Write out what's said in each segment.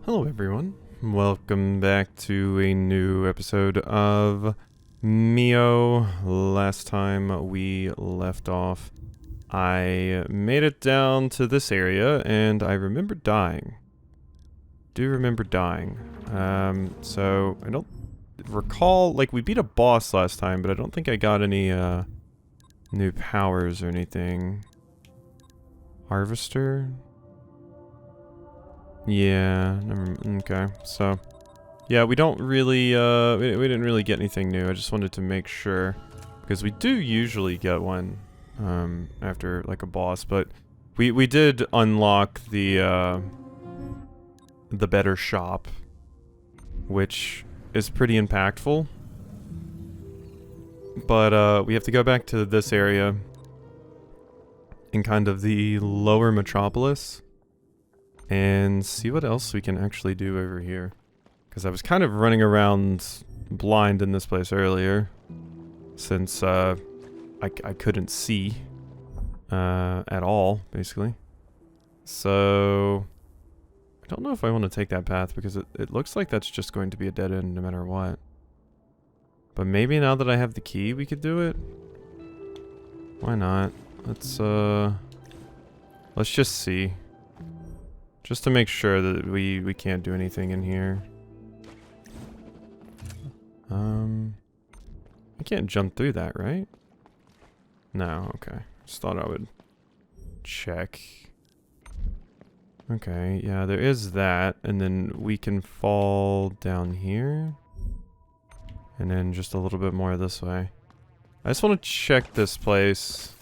Hello everyone, welcome back to a new episode of MIO. Last time we left off, I made it down to this area and I remember dying. Do remember dying. So I don't recall, like we beat a boss last time, but I don't think I got any new powers or anything. Harvester? Yeah, okay, so yeah, we don't really, we didn't really get anything new. I just wanted to make sure, because we do usually get one, after, like, a boss, but we did unlock the better shop, which is pretty impactful, but, we have to go back to this area in kind of the lower metropolis and see what else we can actually do over here. Because I was kind of running around blind in this place earlier, since I couldn't see at all, basically. So I don't know if I want to take that path, because it looks like that's just going to be a dead end no matter what. But maybe now that I have the key, we could do it. Why not? Let's just see. Just to make sure that we can't do anything in here. I can't jump through that, right? No, okay. Just thought I would check. Okay, yeah, there is that, and then we can fall down here. And then just a little bit more this way. I just want to check this place,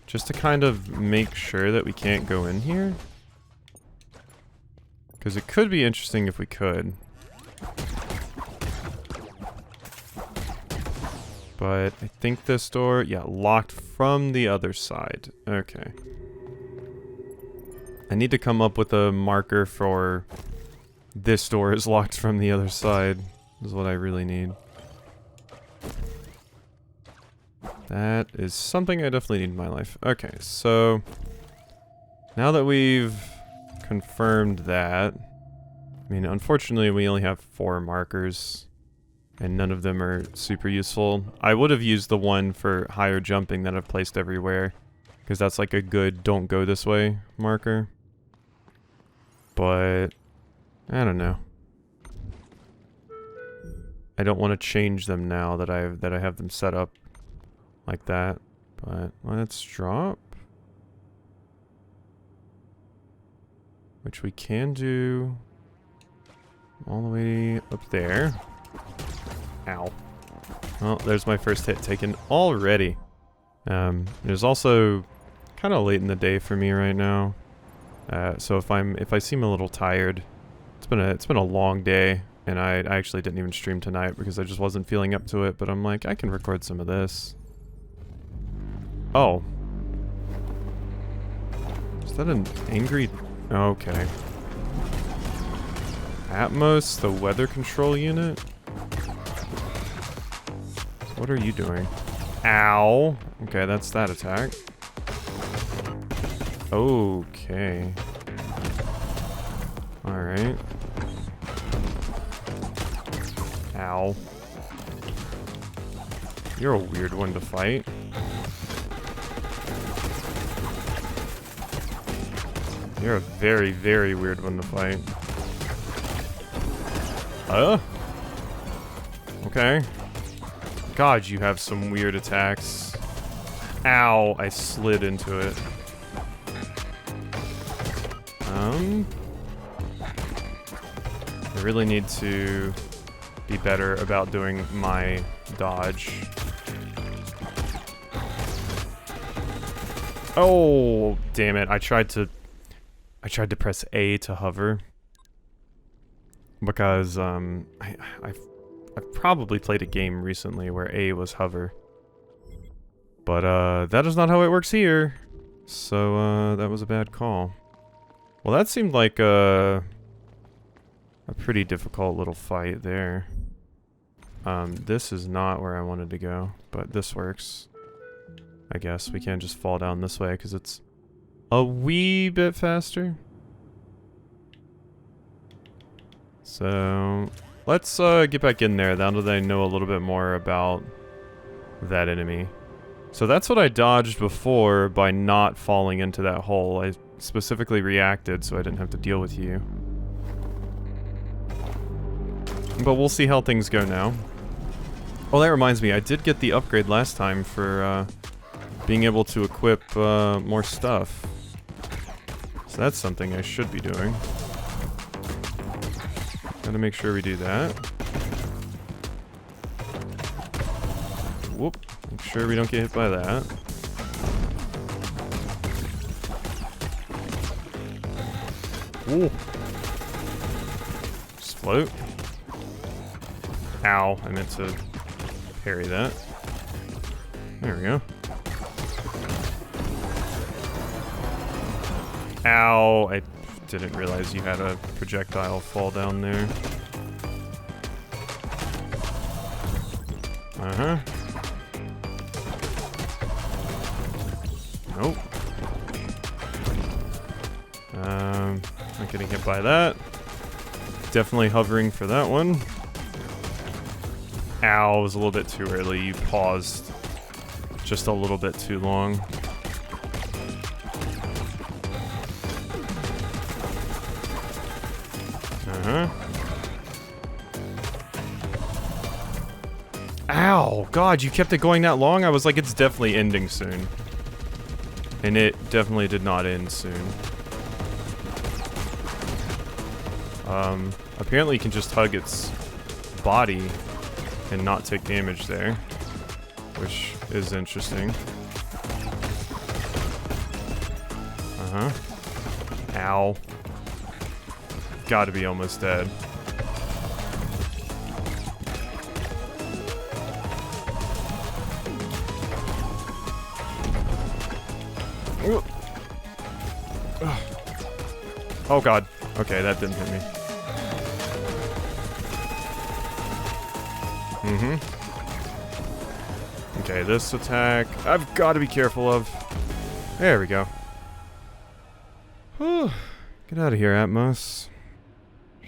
just to kind of make sure that we can't go in here. Because it could be interesting if we could. But I think this door, yeah, locked from the other side. Okay. I need to come up with a marker for this door is locked from the other side. Is what I really need. That is something I definitely need in my life. Okay, so now that we've confirmed that, I mean, unfortunately we only have 4 markers. And none of them are super useful. I would have used the one for higher jumping that I've placed everywhere, because that's like a good don't go this way marker. But I don't know. I don't want to change them now that I have them set up like that. But let's drop. Which we can do all the way up there. Ow. Well, there's my first hit taken already. There's also kind of late in the day for me right now. So if I seem a little tired, it's been a long day, and I actually didn't even stream tonight because I just wasn't feeling up to it, but I'm like, I can record some of this. Oh. Is that an angry... Okay. Atmos, the weather control unit? What are you doing? Ow. Okay, that's that attack. Okay. Alright. Ow. You're a weird one to fight. You're a very, very weird one to fight. Okay. God, you have some weird attacks. Ow, I slid into it. I really need to be better about doing my dodge. Oh, damn it. I tried to press A to hover. Because, I've probably played a game recently where A was hover. But, that is not how it works here. So, that was a bad call. Well, that seemed like a pretty difficult little fight there. This is not where I wanted to go, but this works. I guess we can't just fall down this way because it's a wee bit faster. So, let's get back in there, now that I know a little bit more about that enemy. So that's what I dodged before by not falling into that hole. I specifically reacted so I didn't have to deal with you. But we'll see how things go now. Oh, that reminds me, I did get the upgrade last time for being able to equip more stuff. So that's something I should be doing. Gotta make sure we do that. Whoop. Make sure we don't get hit by that. Ooh. Just float. Ow. I meant to parry that. There we go. Ow. I didn't realize you had a projectile fall down there. Uh-huh. Nope. Not getting hit by that. Definitely hovering for that one. Ow, it was a little bit too early. You paused just a little bit too long. Uh-huh. Ow! God, you kept it going that long? I was like, it's definitely ending soon. And it definitely did not end soon. Apparently you can just hug its body and not take damage there, which is interesting. Uh-huh. Ow. Gotta be almost dead. Oh god. Okay, that didn't hit me. Okay, this attack I've got to be careful of. There we go. Whew. Get out of here, Atmos.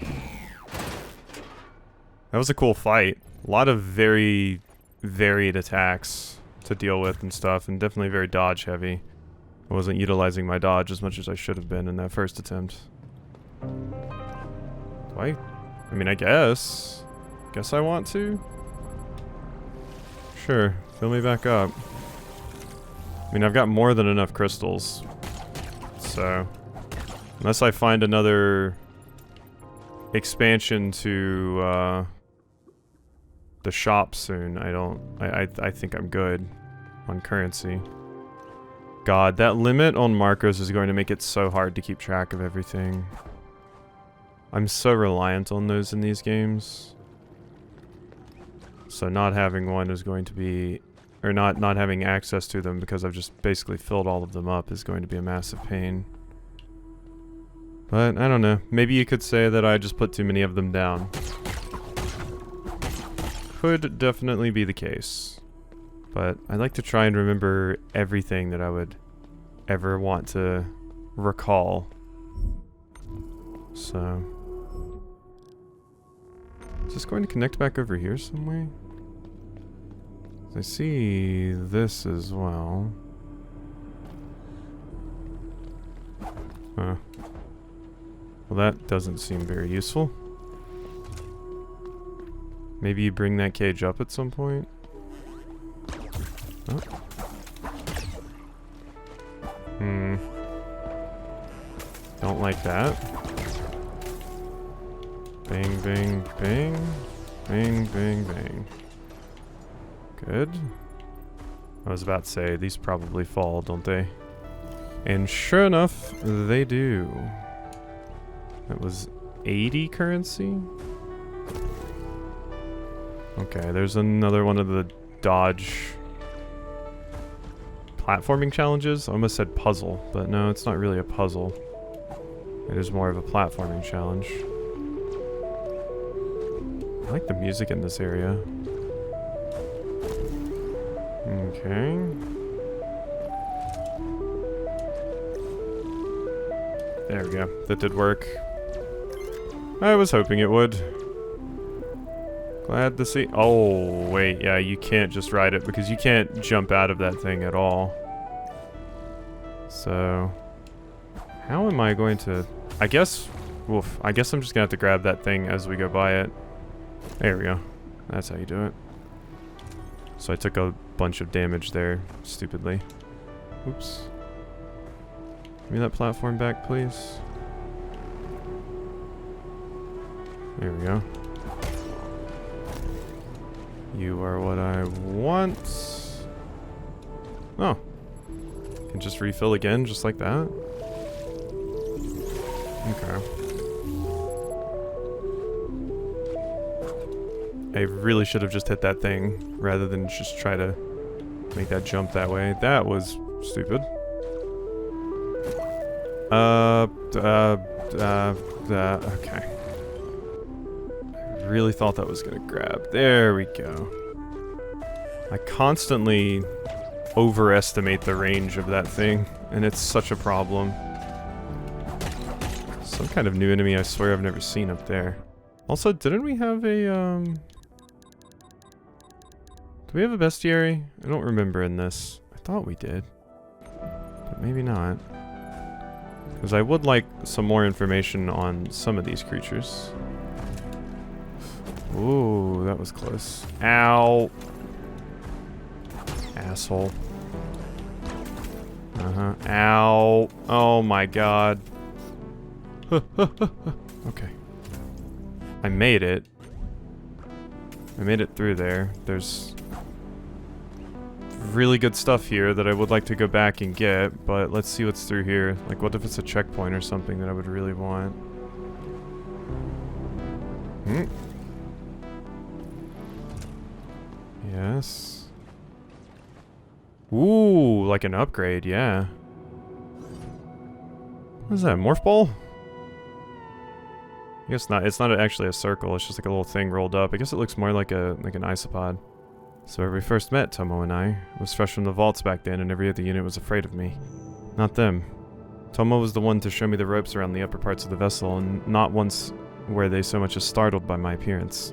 That was a cool fight. A lot of very varied attacks to deal with and stuff, and definitely very dodge heavy. I wasn't utilizing my dodge as much as I should have been in that first attempt. I mean, I guess. Guess I want to? Sure, fill me back up. I mean, I've got more than enough crystals. So, unless I find another expansion to the shop soon, I think I'm good on currency. God, that limit on markers is going to make it so hard to keep track of everything. I'm so reliant on those in these games. So not having one is going to be, or not having access to them because I've just basically filled all of them up is going to be a massive pain. But I don't know, maybe you could say that I just put too many of them down. Could definitely be the case. But I'd like to try and remember everything that I would ever want to recall. So, is this going to connect back over here some way? I see this as well. Huh. Well, that doesn't seem very useful. Maybe you bring that cage up at some point? Oh. Don't like that. Bang, bang, bang. Bang, bang, bang. Good. I was about to say, these probably fall, don't they? And sure enough, they do. That was 80 currency? Okay, there's another one of the dodge platforming challenges. I almost said puzzle, but no, it's not really a puzzle. It is more of a platforming challenge. I like the music in this area. Okay. There we go. That did work. I was hoping it would. Glad to see. Oh, wait. Yeah, you can't just ride it because you can't jump out of that thing at all. So, how am I going to... I guess... Oof. I guess I'm just gonna have to grab that thing as we go by it. There we go. That's how you do it. So I took a bunch of damage there, stupidly. Oops. Give me that platform back, please. There we go. You are what I want. Oh. Can just refill again, just like that? Okay. I really should have just hit that thing, rather than just try to make that jump that way. That was stupid. Okay. I really thought that was gonna grab. There we go. I constantly overestimate the range of that thing, and it's such a problem. Some kind of new enemy I swear I've never seen up there. Also, didn't we have a, do we have a bestiary? I don't remember in this. I thought we did. But maybe not. Because I would like some more information on some of these creatures. Ooh, that was close. Ow! Asshole. Uh-huh. Ow! Oh my god. Okay. I made it. I made it through there. There's really good stuff here that I would like to go back and get, but let's see what's through here. Like, what if it's a checkpoint or something that I would really want? Hmm. Yes. Ooh, like an upgrade, yeah. What is that, morph ball? I guess not. It's not actually a circle. It's just like a little thing rolled up. I guess it looks more like an isopod. So where we first met, Tomo and I, was fresh from the vaults back then, and every other unit was afraid of me. Not them. Tomo was the one to show me the ropes around the upper parts of the vessel, and not once were they so much as startled by my appearance.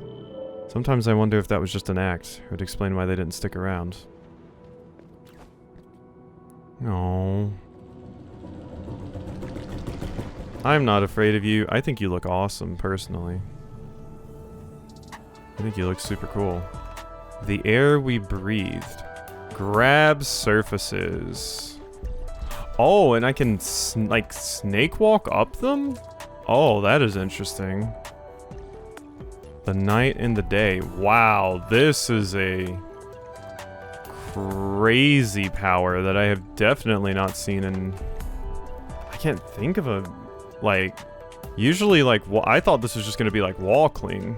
Sometimes I wonder if that was just an act, or would explain why they didn't stick around. No. I'm not afraid of you. I think you look awesome, personally. I think you look super cool. The air we breathed. Grab surfaces. Oh, and I can, like, snake walk up them? Oh, that is interesting. The night and the day. Wow, this is a crazy power that I have definitely not seen in... I can't think of a... Like, usually, like, I thought this was just gonna be like wall cling.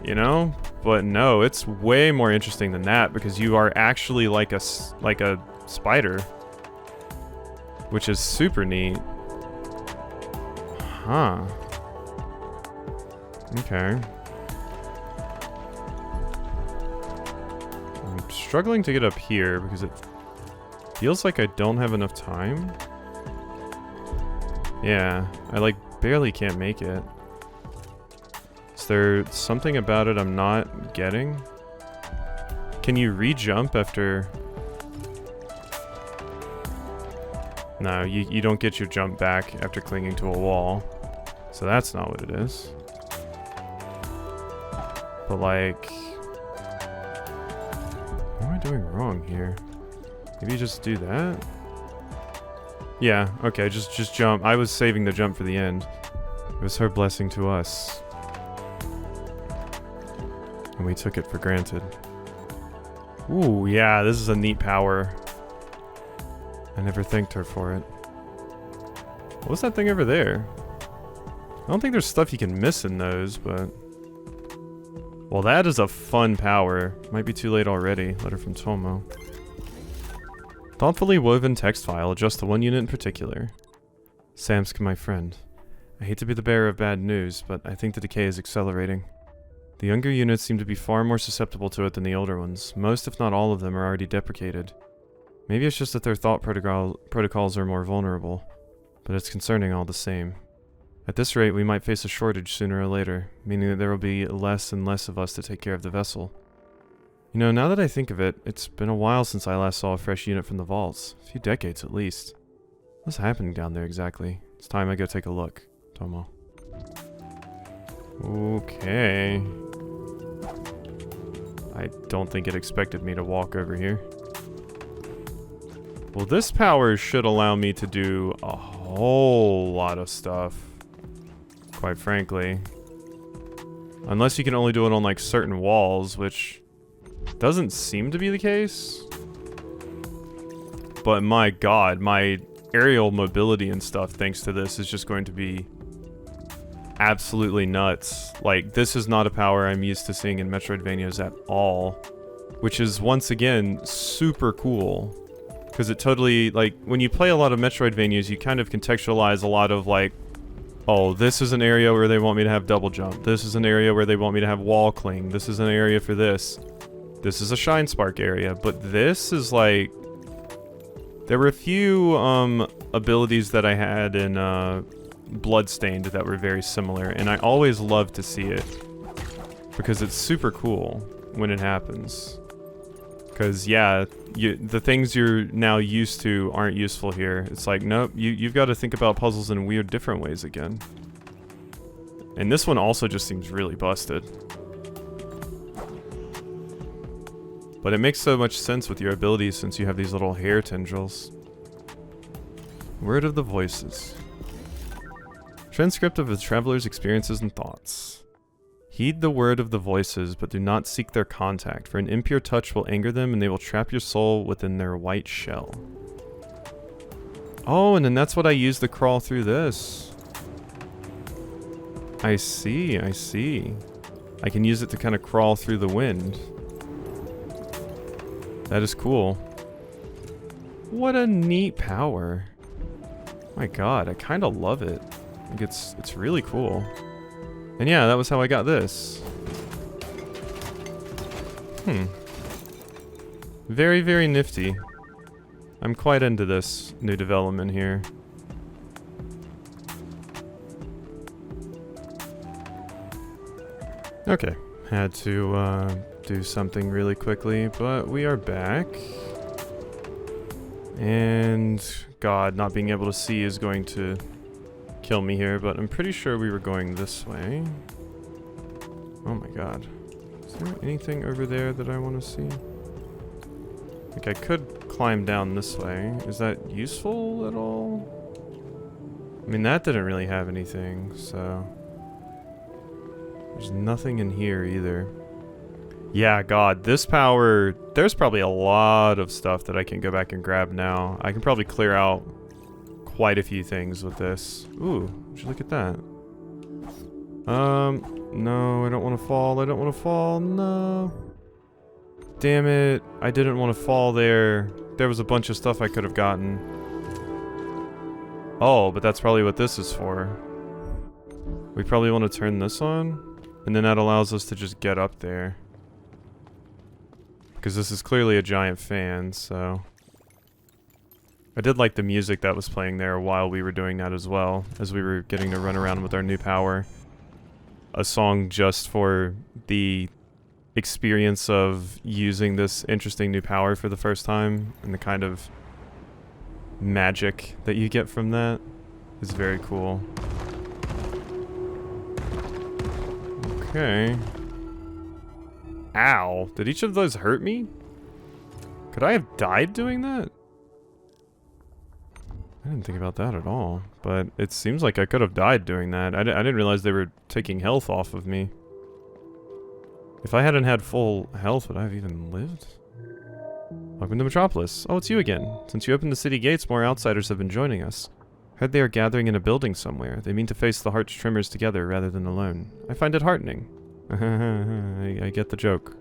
You know? But no, it's way more interesting than that because you are actually like a spider. Which is super neat. Huh. Okay. I'm struggling to get up here because it feels like I don't have enough time. Yeah, I like barely can't make it. Is there something about it I'm not getting? Can you re-jump after... No, you don't get your jump back after clinging to a wall. So that's not what it is. But like... What am I doing wrong here? Maybe just do that? Yeah, okay, just jump. I was saving the jump for the end. It was her blessing to us. And we took it for granted. Ooh, yeah, this is a neat power. I never thanked her for it. What was that thing over there? I don't think there's stuff you can miss in those, but... Well, that is a fun power. Might be too late already. Letter from Tomo. Thoughtfully woven text file, just to one unit in particular. Samsk, my friend. I hate to be the bearer of bad news, but I think the decay is accelerating. The younger units seem to be far more susceptible to it than the older ones. Most, if not all of them, are already deprecated. Maybe it's just that their thought protocols are more vulnerable, but it's concerning all the same. At this rate, we might face a shortage sooner or later, meaning that there will be less and less of us to take care of the vessel. You know, now that I think of it, it's been a while since I last saw a fresh unit from the vaults. A few decades at least. What's happening down there exactly? It's time I go take a look, Tomo. Okay. I don't think it expected me to walk over here. Well, this power should allow me to do a whole lot of stuff. Quite frankly. Unless you can only do it on like certain walls, which doesn't seem to be the case. But my god, my aerial mobility and stuff thanks to this is just going to be absolutely nuts. Like, this is not a power I'm used to seeing in Metroidvanias at all. Which is, once again, super cool. Because it totally, like, when you play a lot of Metroidvanias, you kind of contextualize a lot of, like, oh, this is an area where they want me to have double jump. This is an area where they want me to have wall cling. This is an area for this. This is a shine spark area. But this is like... There were a few abilities that I had in Bloodstained that were very similar. And I always love to see it. Because it's super cool when it happens. Because, yeah, the things you're now used to aren't useful here. It's like, nope, you've got to think about puzzles in weird different ways again. And this one also just seems really busted. But it makes so much sense with your abilities since you have these little hair tendrils. Word of the Voices. Transcript of the traveler's experiences and thoughts. Heed the word of the voices, but do not seek their contact, for an impure touch will anger them and they will trap your soul within their white shell. Oh, and then that's what I use to crawl through this. I see, I see. I can use it to kind of crawl through the wind. That is cool. What a neat power. My god, I kind of love it. Like it's really cool. And yeah, that was how I got this. Very, very nifty. I'm quite into this new development here. Okay, had to do something really quickly, but we are back. And god, not being able to see is going to kill me here, but I'm pretty sure we were going this way. Oh my god. Is there anything over there that I want to see? Like, I could climb down this way. Is that useful at all? I mean, that didn't really have anything, so... There's nothing in here either. Yeah, god, this power... There's probably a lot of stuff that I can go back and grab now. I can probably clear out quite a few things with this. Ooh, would you look at that? No, I don't want to fall. I don't want to fall. No. Damn it. I didn't want to fall there. There was a bunch of stuff I could have gotten. Oh, but that's probably what this is for. We probably want to turn this on, and then that allows us to just get up there. Because this is clearly a giant fan, so... I did like the music that was playing there while we were doing that as well, as we were getting to run around with our new power. A song just for the experience of using this interesting new power for the first time, and the kind of magic that you get from that is very cool. Okay. Ow. Did each of those hurt me? Could I have died doing that? I didn't think about that at all, but it seems like I could have died doing that. I didn't realize they were taking health off of me. If I hadn't had full health, would I have even lived? Welcome to Metropolis. Oh, it's you again. Since you opened the city gates, more outsiders have been joining us. Heard they are gathering in a building somewhere. They mean to face the Heart's Trimmers together rather than alone. I find it heartening. I get the joke.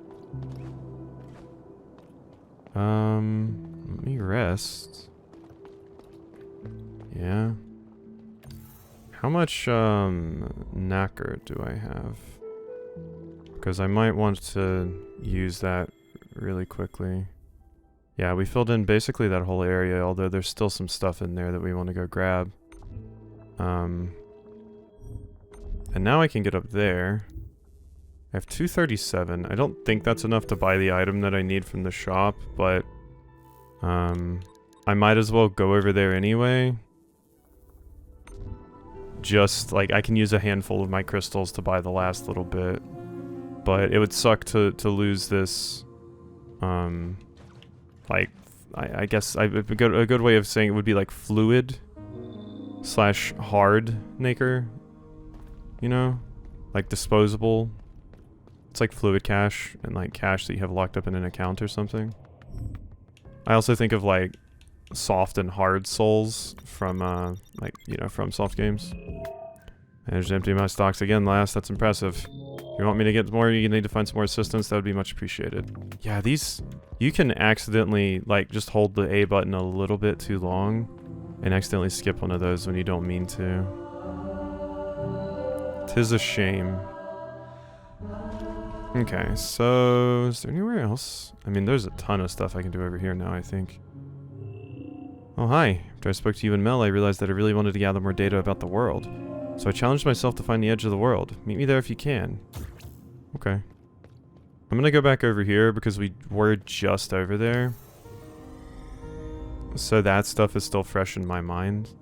Let me rest. Yeah. How much, knacker do I have? Because I might want to use that really quickly. Yeah, we filled in basically that whole area, although there's still some stuff in there that we want to go grab. And now I can get up there. I have 237. I don't think that's enough to buy the item that I need from the shop, but I might as well go over there anyway. Just, like, I can use a handful of my crystals to buy the last little bit. But it would suck to lose this, like, I guess a good way of saying it would be like fluid / hard nacre, you know? Like disposable. It's like fluid cash and like cash that you have locked up in an account or something. I also think of like soft and hard souls from, like, you know, from soft games. And just empty my stocks again last, that's impressive. If you want me to get more, you need to find some more assistance, that would be much appreciated. Yeah, these, you can accidentally, like, just hold the A button a little bit too long and accidentally skip one of those when you don't mean to. 'Tis a shame. Okay, so is there anywhere else? I mean, there's a ton of stuff I can do over here now, I think. Oh, hi. After I spoke to you and Mel, I realized that I really wanted to gather more data about the world. So I challenged myself to find the edge of the world. Meet me there if you can. Okay. I'm gonna go back over here because we were just over there. So that stuff is still fresh in my mind.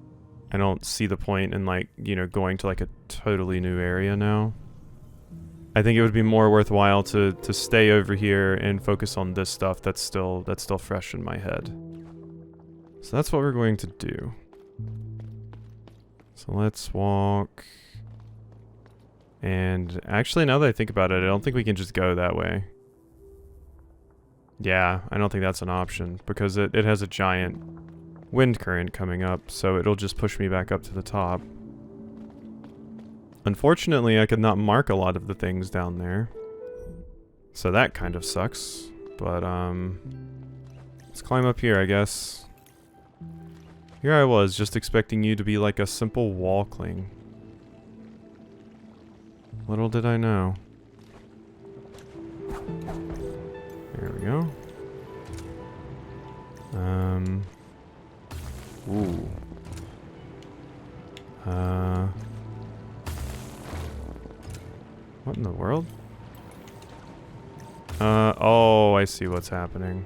I don't see the point in, like, you know, going to like a totally new area now. I think it would be more worthwhile to stay over here and focus on this stuff that's still fresh in my head. So that's what we're going to do. So let's walk. And actually, now that I think about it, I don't think we can just go that way. Yeah, I don't think that's an option because it has a giant wind current coming up, so it'll just push me back up to the top. Unfortunately, I could not mark a lot of the things down there. So that kind of sucks. But, let's climb up here, I guess. Here I was, just expecting you to be like a simple walkling. Little did I know. There we go. Ooh. What in the world? Oh, I see what's happening.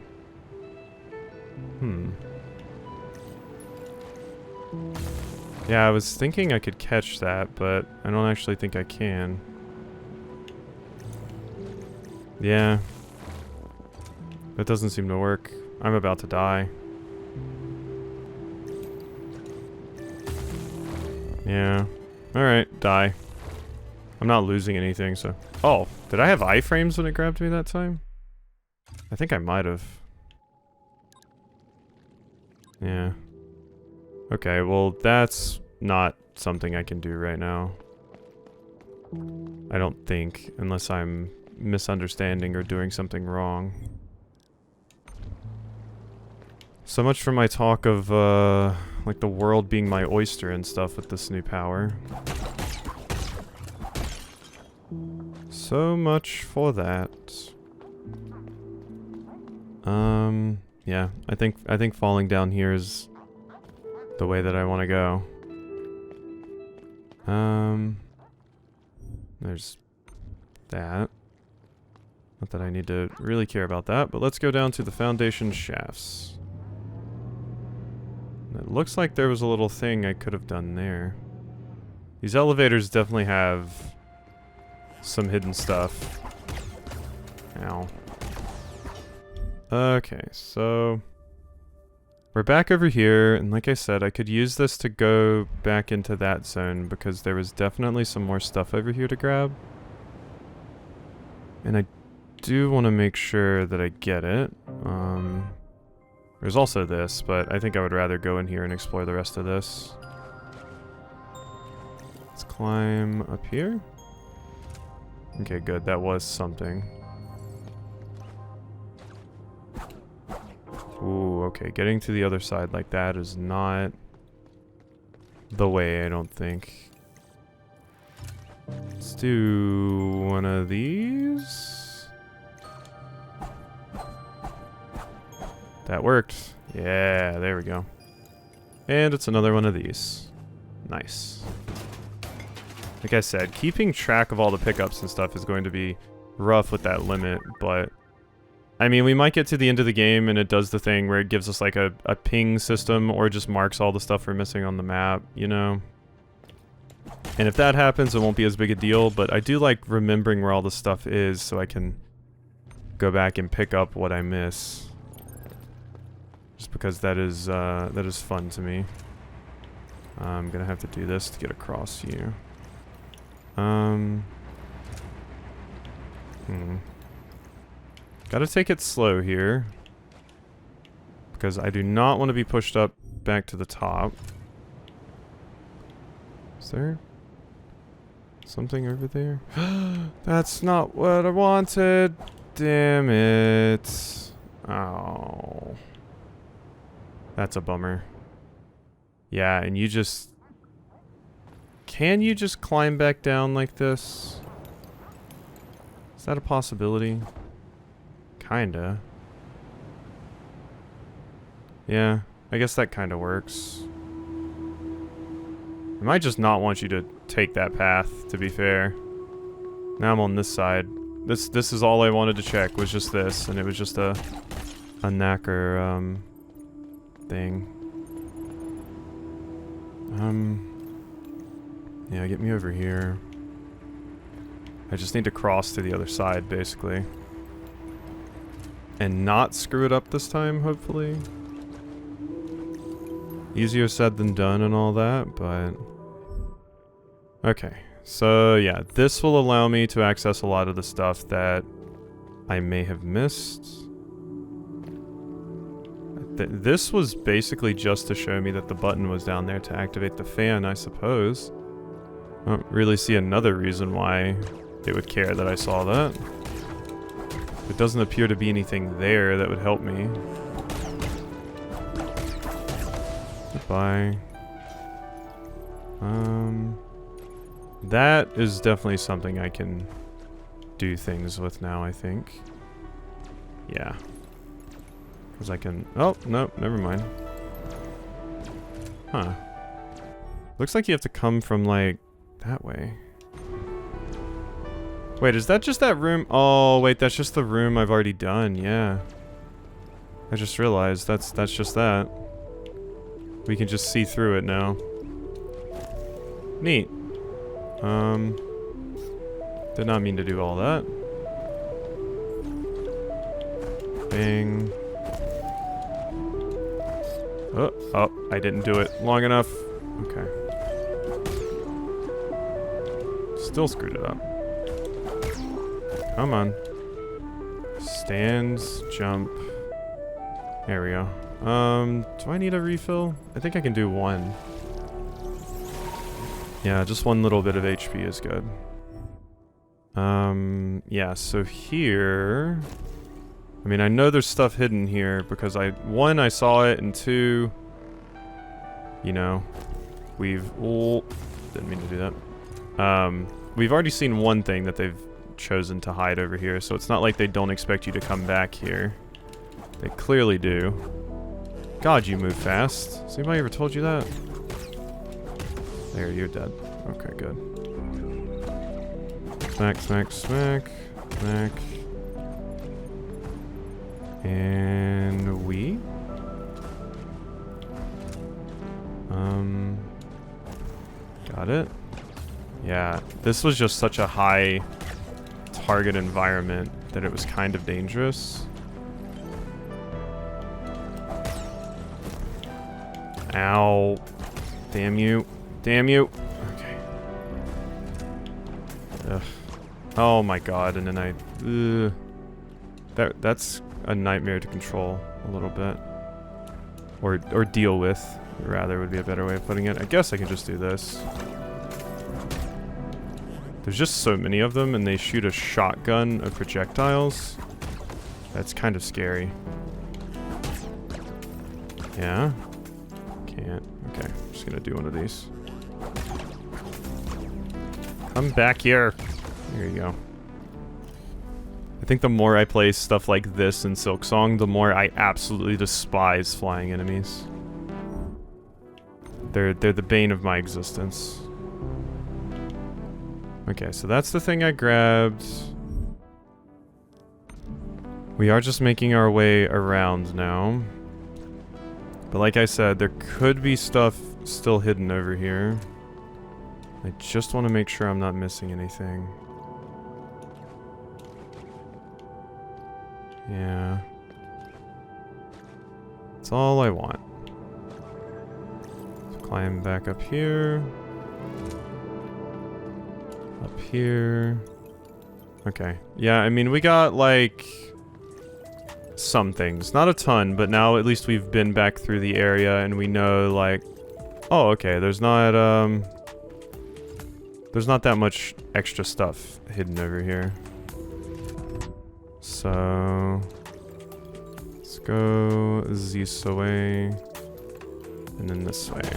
Yeah, I was thinking I could catch that, but I don't actually think I can. Yeah. That doesn't seem to work. I'm about to die. Yeah. Alright, die. I'm not losing anything, so... Oh, did I have iframes when it grabbed me that time? I think I might have. Yeah. Okay, well, that's not something I can do right now. I don't think, unless I'm misunderstanding or doing something wrong. So much for my talk of, like the world being my oyster and stuff with this new power. So much for that. Yeah, I think falling down here is the way that I want to go. There's that. Not that I need to really care about that, but let's go down to the foundation shafts. It looks like there was a little thing I could have done there. These elevators definitely have some hidden stuff. Ow. Okay, so we're back over here, and like I said, I could use this to go back into that zone because there was definitely some more stuff over here to grab. And I do want to make sure that I get it. There's also this, but I think I would rather go in here and explore the rest of this. Let's climb up here. Okay, good. That was something. Ooh, okay. Getting to the other side like that is not the way, I don't think. Let's do one of these. That worked. Yeah, there we go. And it's another one of these. Nice. Like I said, keeping track of all the pickups and stuff is going to be rough with that limit, but... I mean, we might get to the end of the game and it does the thing where it gives us like a ping system or just marks all the stuff we're missing on the map, you know? And if that happens, it won't be as big a deal, but I do like remembering where all the stuff is so I can go back and pick up what I miss. Just because that is fun to me. I'm gonna have to do this to get across here. Gotta take it slow here. Because I do not want to be pushed up back to the top. Is there something over there? That's not what I wanted. Damn it. Oh. That's a bummer. Yeah, and you just... Can you just climb back down like this? Is that a possibility? Kinda. Yeah, I guess that kinda works. I might just not want you to take that path, to be fair. Now I'm on this side. This is all I wanted to check, was just this, and it was just a knacker, thing. Yeah, get me over here. I just need to cross to the other side, basically. And not screw it up this time, hopefully. Easier said than done and all that, but... Okay, so yeah, this will allow me to access a lot of the stuff that I may have missed. This was basically just to show me that the button was down there to activate the fan, I suppose. I don't really see another reason why it would care that I saw that. There doesn't appear to be anything there that would help me. Goodbye. That is definitely something I can do things with now, I think. Yeah. Because I can... Oh, no, never mind. Huh. Looks like you have to come from, like, that way. Wait, is that just that room? Oh, wait, that's just the room I've already done, yeah. I just realized that's just that. We can just see through it now. Neat. Did not mean to do all that. Bing. Oh, I didn't do it long enough. Okay. Still screwed it up. Come on. Stands, jump. There we go. Do I need a refill? I think I can do one. Yeah, just one little bit of HP is good. Yeah, so here... I mean, I know there's stuff hidden here because one, I saw it, and two, you know, didn't mean to do that. We've already seen one thing that they've chosen to hide over here, so it's not like they don't expect you to come back here. They clearly do. God, you move fast. Has anybody ever told you that? There, you're dead. Okay, good. Smack, smack, smack, smack. And we? Got it. Yeah, this was just such a high target environment that it was kind of dangerous. Ow. Damn you. Damn you. Okay. Ugh. Oh my god, and then that's a nightmare to control a little bit. Or deal with, rather, would be a better way of putting it. I guess I can just do this. There's just so many of them, and they shoot a shotgun of projectiles. That's kind of scary. Yeah? Can't. Okay, I'm just gonna do one of these. Come back here. There you go. I think the more I play stuff like this in Silksong, the more I absolutely despise flying enemies. They're the bane of my existence. Okay, so that's the thing I grabbed. We are just making our way around now. But like I said, there could be stuff still hidden over here. I just want to make sure I'm not missing anything. Yeah. That's all I want. So climb back up here. Up here. Okay. Yeah, I mean, we got, like, some things. Not a ton, but now at least we've been back through the area and we know, like... Oh, okay, there's not that much extra stuff hidden over here. So... let's go this way. And then this way.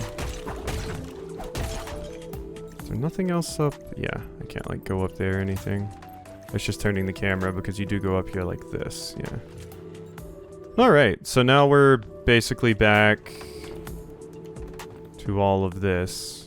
Is there nothing else up? Yeah, I can't, like, go up there or anything. It's just turning the camera because you do go up here like this, yeah. Alright, so now we're basically back to all of this.